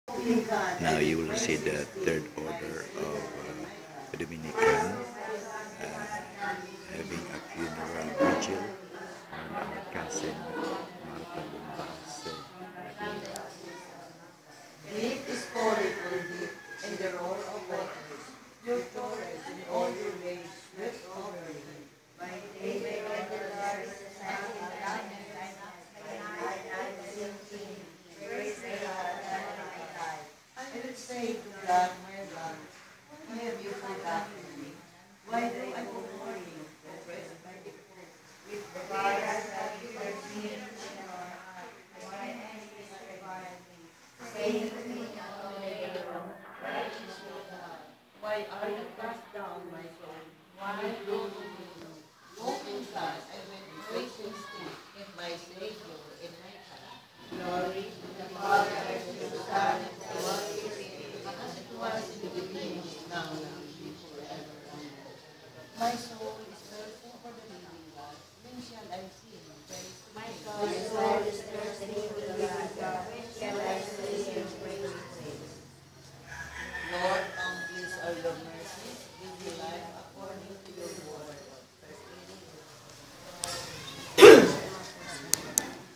Now you will see the third order of Dominican having a funeral vigil on our cousin Marta Bombase. Deep is calling on deep, and the roar of waters. Your torrent in all your ways swept over me. By day, by candlelight, the sun in darkness, by night, sinking, grace may have done my life. I would say to God, my God, why have you forgotten me? Why do I go mourning, oppressed by the poor, with the fires that you have seen in your heart? Why enemies revive me? Saying to me all day long, righteous O God, why are you cast down, my soul? Why do you know? Walking God, I went praising still, my Savior in my time. Glory to the Father, to the Son, and to the Holy Spirit, as it was in the beginning, now and forever. My soul